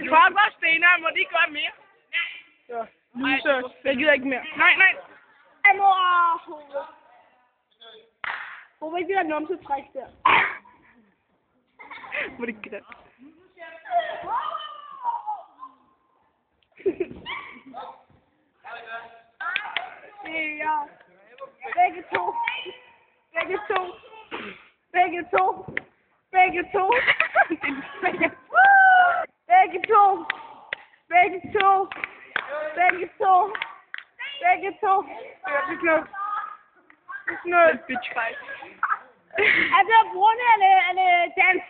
Kom bare, Stener. Må de ikke gøre mere? Ja. Loser. Jeg gider ikke mere. Nej. Hvorfor ikke det der numsetræk der? Må det ikke det? Ja. Begge to. Begge to. Begge to. Begge to. Begge to. Begge to. Begge to. Begge to. Det er sådan noget bitch fight. Er det brune eller dans?